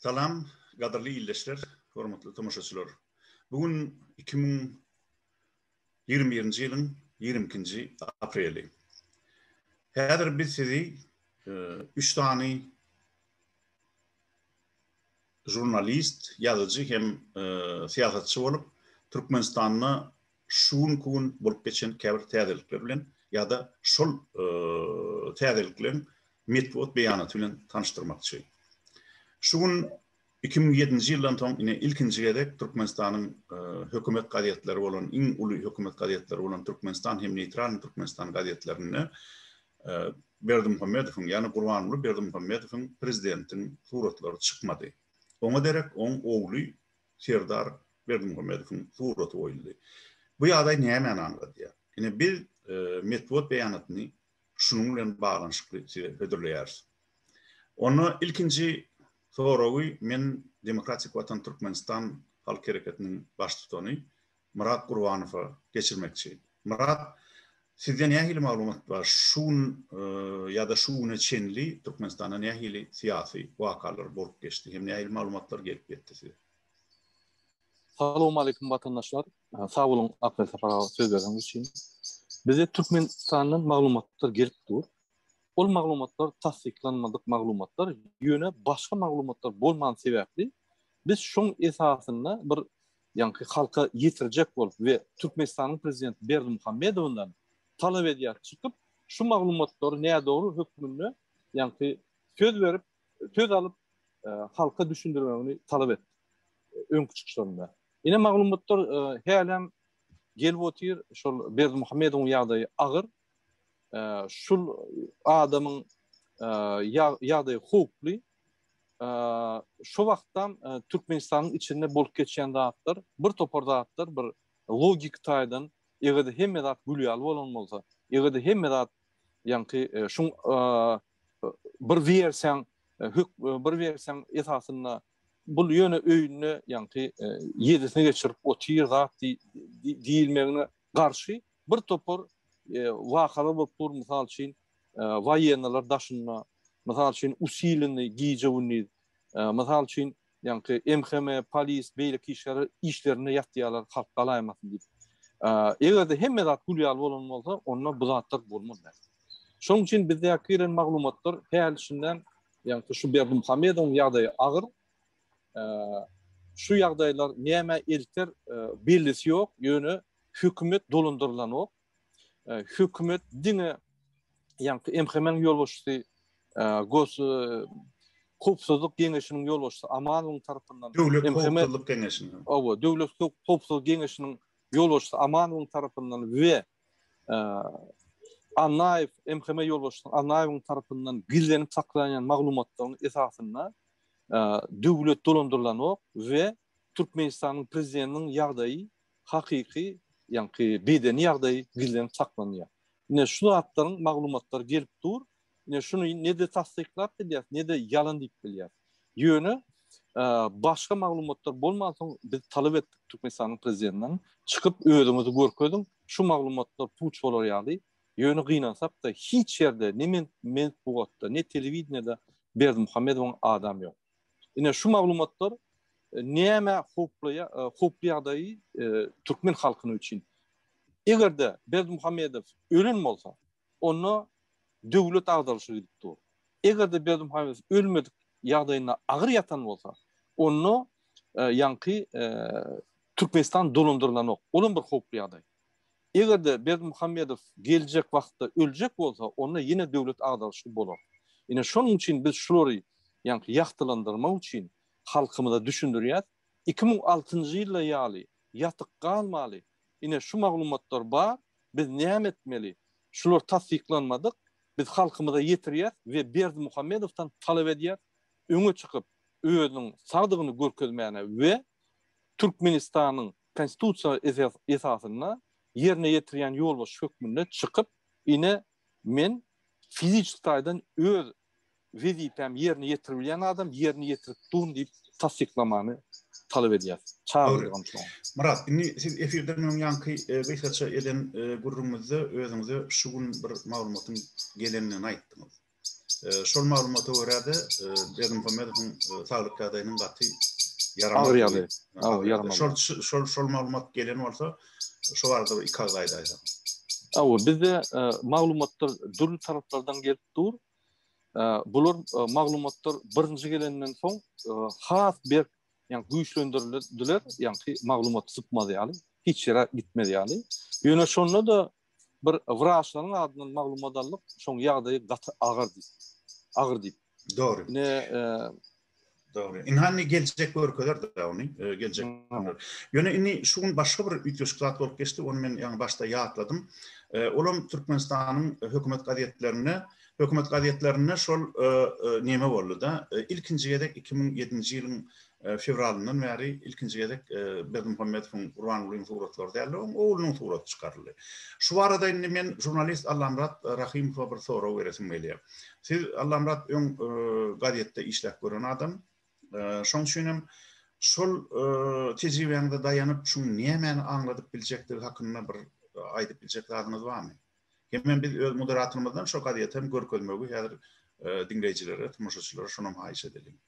Salam, qadırlı illəşlər, hörmətli tamaşaçılar. Bugün 2021-ci ilin 22-ci apreli. Hədir biz sizi 3 tane jurnalist, yazıcı hem siyasetçi olup Türkmenistan'na şuun kuun bulup geçen kəbir tədilikler bilen ya da şol tədiliklerin metbut beyanatı bilen tanıştırmakçı. Şuun 2007-ci ildən tam ilkinci gedek Türkmenistan'ın hükümet qadiyetleri olan, en ulu hükümet qadiyetleri olan Türkmenistan hem neytral Türkmenistan qadiyetlerini Berdimuhamedov'un yani Kurbanlı Berdimuhamedov'un prezidentin suratları çıkmadı. Ona derek on oğlu Serdar Berdimuhamedov'un suratı oyuldu. Bu yaday neye məni anladı ya? Yani bir metbut beyanatını şununla bağlanışıklı ödürleyeriz. Onu ilkinci soruyu men Demokratik Vatan Türkmenistan Halk Hareketi'nin baş tutanı Murat Kurbanov'a geçirmekçi. Murat, sizde ne hili malumat var? Şun ya da şuna çenli Türkmenistan'a ne hili siyasi vakalar bolup geçti? Hem ne hili malumatlar gelip gitti size? Selamun aleyküm vatandaşlar. Sağ olun Akbel Safar'a söz verdiğiniz için. Bize Türkmenistan'ın malumatlar gelip dur. O maglumatlar tasdiklanmadık maglumatlar, yöne başka maglumatlar bolman sebepli. Biz şun esasında bir yani halka yetirecek olup ve Türkmenistan'ın prezidenti Berdimuhamedov'dan talep ediyor çıkıp şu maglumatları neye doğru hükmünü yani söz verip söz alıp halka düşündürmeni talep etti. Ön çıkışlarında. Yine maglumatlar halen gelip otur şu Berdimuhamedov'un yağdayı ağır. Şul adamın yağdayı hukuklu şu vaxtdan Türkmenistan'ın içinde bolup geçen dağıtlar, bir topar dağıtlar, bir logik taydan eğerde hem edat gülüyalı olan olsa, eğerde hem edat yani şun bir versen esasında bu yöne öğünü yani yedisine geçirip o tiyir dağıt değilmeyene karşı bir topar vakalı bulup misal için vayenler daşınma, misal için usilini giyeceğini, misal için yani MHM, polis, beylik işlerini yaptılar halk alaymasın deyip. Eğer de hem edat gülüyalı olan olsa onunla buzatlık bulmuşlar. Şunun için bizde akiren maglumatlar her işinden yani şu Berdimuhamedov'un yağdayı ağır. Şu yağdaylar neyme elkler birlisi yok, yönü hükümet dolundurulan yok. Hükümet dine yani MHM'nin yol başçısı Kopsuzluk Genişinin yol başçısı Aman'ın tarafından Devlet Kopsuzluk Genişinin. O Devlet Kopsuzluk Genişinin yol başçısı Aman'ın tarafından ve Annayev MHM yol başçısı Annayev'in tarafından gizlenip saklanan maglumatların esasında devlet dolandırılan o ve Türkmenistan'ın prezidentinin yağdayı hakiki yani bedeni yağdayı gizlenip saklanıyor. Yine şu atların maglumatlar gelip dur. Yine şunu ne de tasdiklar biliyor, ne de yalan deyip biliyor. Yönü başka maglumatlar bolmasın biz talep ettik Türkmenistan'ın prezidentinden çıkıp özümüzü görkedim. Şu maglumatlar puç olur yani. Yönü kıynansap da hiç yerde ne menbuatta ne televizyonda Berdimuhamedov'un adam yok. Yine şu maglumatlar neyme hopluyadayı Türkmen halkının için. Eğer de Berdimuhamedov ölüm olsa, onu devlet ağdalışı gidip dur. Eğer de Berdimuhamedov ölmedik yağdayına ağır yatan olsa, onu yankı Türkmenistan dolandırılan yok. Onun bir hopluyaday. Eğer de Berdimuhamedov gelecek vaxtta ölecek olsa, ona yine devlet ağdalışı olur. Yine şunun için biz şuları yankı yaxtılandırmak için halkımıza düşündürüyoruz. 2006 yılla yali yatık kalmalı. Yine şu maglumatlar var. Biz ne etmeli? Şular tasdiklanmadık. Biz halkımıza yetiriyoruz ve Berdimuhamedov'tan talep ediyoruz. Öne çıkıp özünün sağdığını görkezmeyene ve Türkmenistan'ın konstitusiya esasına yerine yetiriyen yolbaşı hükmünde çıkıp yine men fizik taydan öz vazifem yerine yetirilen adam yerine yetirip durun deyip tasdiklamanı talep ediyoruz. Çağırdıgan şu. Murat, siz efirden yankı kısaca eden gururumuzu, özünüzü şugun bir malumatın gelenini ayttınız. şol maglumaty göräde Berdimuhammedowyň saglyk ýagdaýynyň gaty Ağır yaramagy. ýagdaý. Ağır yaramagy. Şol maglumat gelen bolsa şo arada iki gaýda aýdam. Bizde maglumatlar dürli taraplardan gelip dur. Bular maglumatlar birinji gelenden soň has bir ýani güýçlendirildiler, ýani maglumat çykmady ýaly, hiç ýere gitmedi ýaly. Ýöne şonda da bir wraçlaryň adyny maglumat alyp, şoň ýagdaýy gaty agyr diýip. Doğru. Doğru. İnhanni gelecek görköler de onu gelecek. Yöne inni şuň başga bir ütüşklat bolup geçdi. Onu men ýa başda ýatladım. Olam Türkmenistanyň hökümet gazetlerine şol neme boldy da ilkinji gedek 2007-nji ýylyň fevralyndan bäri ilkinji gedek Berdimuhammedowyň Urbanlygyň suratlary däl oğlunyň suraty çykaryldy. Şu arada indi men jurnalist Allamrat Rahimowa bir soraw beresim gelýär. Siz Allamrat öň gazetde işläp gören adam. Şoň üçin şol tejribeňizde daýanyp şu näme anladyp biljekdir hakynda bir aýdyp biljekleriniz barmy? Hemen biz öz moderatorymyzdan şo gazetde hem görkezmegi häzir dinleýijilere, tamaşaçylara şonam haýyş edelim.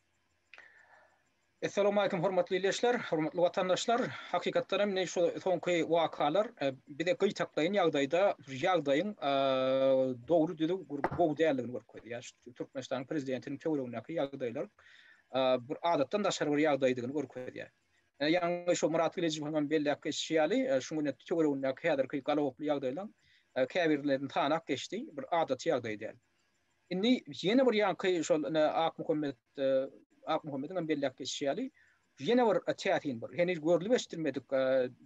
Assalamu alaykum hormatly izleýişler, hormatly watandaşlar. Hakykatdan hem şu soňky wakalar bir de gytaklaýan ýagdaýda ýagdaýyň dogry düzü gowy däldigini görkezýär. Türkmenistan prezidentiniň töweregindäki ýagdaýlar bir adatdan daşary bir ýagdaýdygyny görkezýär. Ýani şu Murat Gelejiň hem belläki şiýaly, şuňa töweregindäki häzirki galawaply ýagdaýlar käbirlerini tanak geçdi, bir adat ýagdaý däl. Indi ýene bir ýanky şol Akmuhammed'in belläki şiýaly ýene bir tätin bir. Henüz görülip eşitdirmedik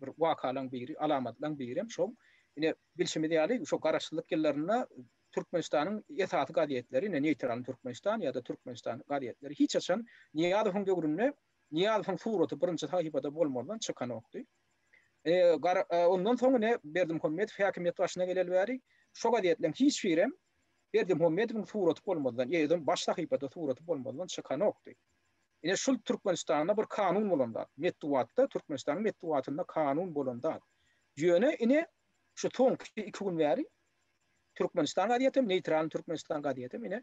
bir wakalaryň biri, alamatlaryň biri hem şol. Ine bilşimi diýäli şu garaşlyk ýyllarynda Türkmenistanyň ýetat gazetleri, neytral Türkmenistan ýa-da Türkmenistan gazetleri hiç açan Niýazowyň döwründe Niýazowyň suraty birinji taýypda bolmadan çykan okdy. Ondan soň ne Berdimuhammedow häkimet başyna geleli bäri şo gazetlerin hiç birem Berdimuhammedowyň suraty bolmadan ýa-da baş taýypda suraty bolmadan çykan okdy. Ine şol Türkmenistanda bir kanun bolanda, metduatda Türkmenistanyň metduatynda kanun bolanda. Ýöne ine şu soňky 2 gün bäri Türkmenistan gazetem, neytral Türkmenistan gazetem ine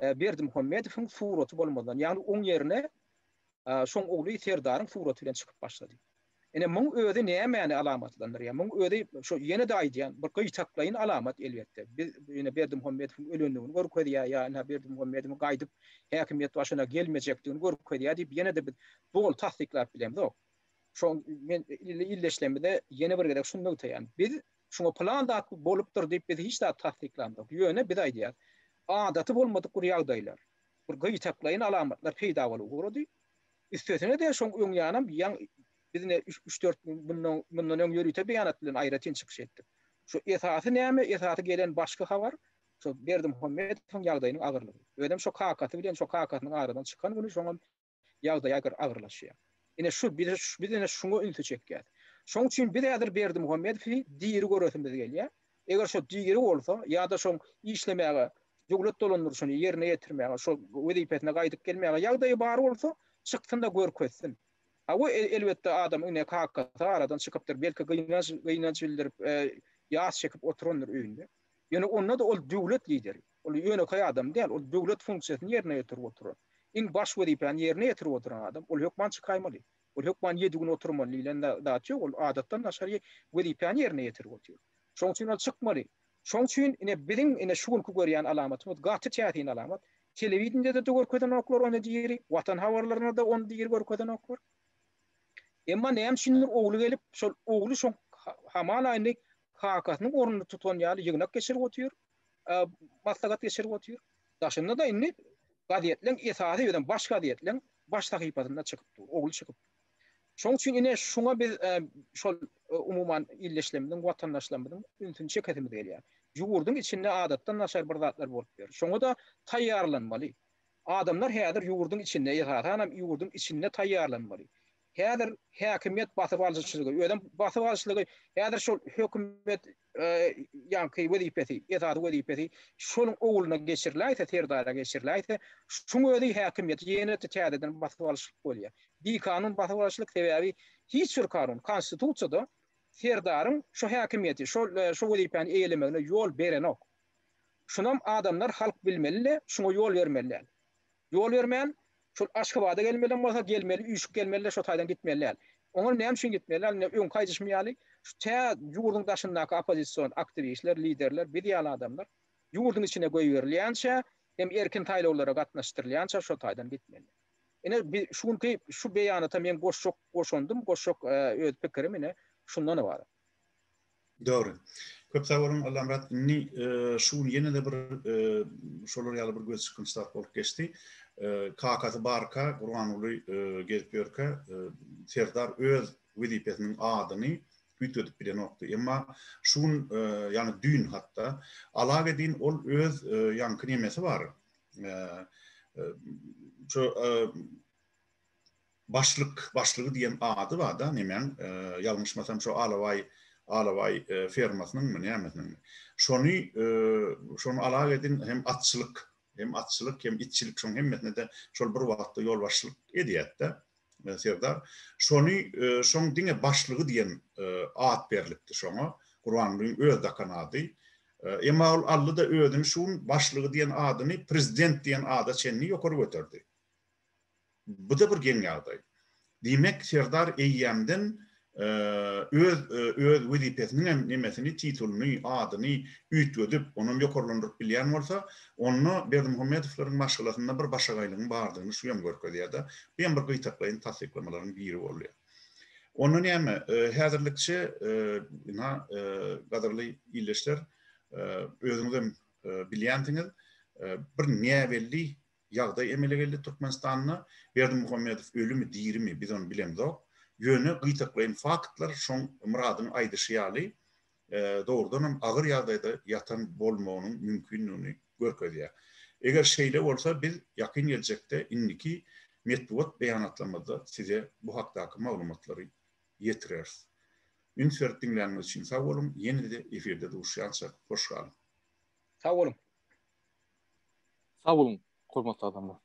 Berdimuhammedowyň suraty bolmadan, ýani oň ýerine şoň ogly Serdaryň suraty bilen çykyp başlady. Ene muň özi näme alamatlandyr? Ya muň özi şu ýene de aýdýan bir gytaklaýyn alamat elbetde. Biz ine Berdimuhammedowyň ölendigini görkezýär, ýa Berdimuhammedowyň gaýdyp häkimet başyna gelmejekdigini görkezýär diýip ýene de bir bol tasdiklap bilemdi. Şoň men illeşlemede ýene bir gerek şunu öýtýän. Biz şoňa planda bolup dur diýip biz hiç de tasdiklandyk. Ýöne biz aýdýar. Adaty bolmadyk bir ýagdaýlar. Bir gytaklaýyn alamatlar peýda bolýar. Üstesine de şoň öň ýanam bizne 3-4 bundan öň ýörüýte beýanat bilen aýratyn çykyş etdik. Şu esaty näme? Esaty gelen başga habar, şu Berdimuhammedowyň ýagdaýynyň agyrlygy. Ödem şu kakaty bilen şu kakatynyň aradan çykan güni şoň ýagdaý agyrlaşýar. Ine şu bizne şuňa ünlü çekýär. Şoň üçin bir häzir Berdimuhammedowy diýeri göresim gelýär. Eger şu diýeri bolsa ýa-da şoň işlemäge, döwlet dolandyrşyny ýerine ýetirmäge, şu wezipetine gaýdyp gelmäge ýagdaýy bar bolsa, çykdynda görkezsin. O elbette adam ine kakaty aradan çykypdyr, belki gynanç bildirip ýas çekip oturandyr öýünde. Ýöne onda da ol döwlet lideri. Ol ýöne adam däl, ol döwlet funksiýasyny ýerine ýetirip oturan. Iň baş wezipany ýerine ýetirip oturan adam, ol hökman çykaýmaly. Ol hökman ýedigini oturmaly bilen daty ol adatdan naşary wezipany ýerine ýetirip oturan. Şoň üçin ol çykmaly. Şoň üçin ine biziň ine şu günki görýän alamatymyz gaty tätin alamat. Telewizionyda da görkezden oklar onu diýeri, watan habarlaryna da onu diýeri görkezden oklar. Emma näme şindir ogly gelip şol ogly şoň haman aýny kakatynyň ornuny tutan ýaly ýygnak geçirip otur. Maslahat geçirip otur. Daşynda da inni gazetleň esasy ýönden baş gazetleň baş taýypatynda çykyp dur, ogly çykyp. Şoň üçin ine şuňa biz şol umumyň illeşlemden watandaşlarymyň üntün çeketimi gelýär. Ýugurdyň içinde adatdan naşar bir zatlar bolup ber. Şoňa da taýýarlanmaly. Adamlar häzir ýugurdyň içinde ýatanam ýugurdyň içinde taýýarlanmaly. Häzir häkimet basyp alýarçylygy, ödem basyp alýarçylygy, häzir şol hökümet ýanky wezipeti, etaty wezipeti şonuň oglyna geçiriläýse, Serdara geçiriläýse, şuň özi häkimet ýene täzeden basyp alýarçylyk bolýar. Bir kanun basyp alýarçylyk sebäbi hiç bir kanun, konstitusiýada Serdaryň şu häkimeti, şu wezipany eýlemegine ýol berenok. Şunam adamlar halk bilmeli, şuna yol vermeliler. Yol vermeyen, şol Aşgabat'a gelmeli, bolsa gelmeli, üýşük gelmeli, şo taýdan gitmeliler. Oňar näme üçin gitmeliler? Öň kaýjyşmaýaly, şu tä ýurdun daşyndaky opozisiýon aktivistler, liderler, bidiýal adamlar ýurdun içine goýberýänçe hem erkin taýlawlara gatnaşdyrylýança şo taýdan gitmeli. Ene şunky şu beýanata men goşok öz pikirim ene şundan bar. Doğru. Köp sağ olun Allah'ım rahmet. Inni şun yine de bir şolar ýaly bir göz çıkınçlar bolup geçti. Kakatı barka, Kur'an-ı gelip görke, Serdar öz vizifesinin adyny ütedip bilen okdy. Emma şun yani dün hatta alagedin ol öz yani kıymeti var. Şu başlığı diyen adı var da nemen yanlışmasam şu Alavay firmasının mı nämetinin. Şonu alagedin hem atçılık hem itçilik şoň hemmetine de şol bir wagtda ýolbaşçylyk edýärdi. Serdar şoň diňe başlygy diýen at berilipdi şoňa. Kur'anyň öz dakanady. Emma ol allyda ödün şun başlygy diýen adyny prezident diýen ada çenni ýokary götürdi. Bu da bir geň ýagdaý. Demek Serdar eýýämden öz vizifesinin nemesini, titulunu, adyny ütedip, onu ýokarlandyryp bilýän bolsa, onu Berdimuhammedowyň maşgalatynda bir başagaýlygyň bardygyny şuýam görkezýärdi. Ben bir gytaklaýyn tasdiklamalarynın biri bolýar. Onu näme? Häzirlikçe gadarly illeşler özüňiz bilýändiňiz, bir näwelli ýagdaý emele geldi Türkmenistanyna. Berdimuhammedow ölümi dirimi biz onu bilemdik. Yönü gytaklaýan faktlar şoň muradyny aýdyşýaly doğrudan agyr ýagdaýda ýatan bolmagynyň mümkinligini görkezýär. Eger şeýle bolsa biz ýakyn geljekde indiki metbuat beýanatlamada size bu hakdaky maglumatlary ýetireriz. Ünsert dinleýänler üçin sag bolun. Ýene-de efirde duruşýança hoş galyn. Sag bolun. Sag bolun, hormatly adamlar.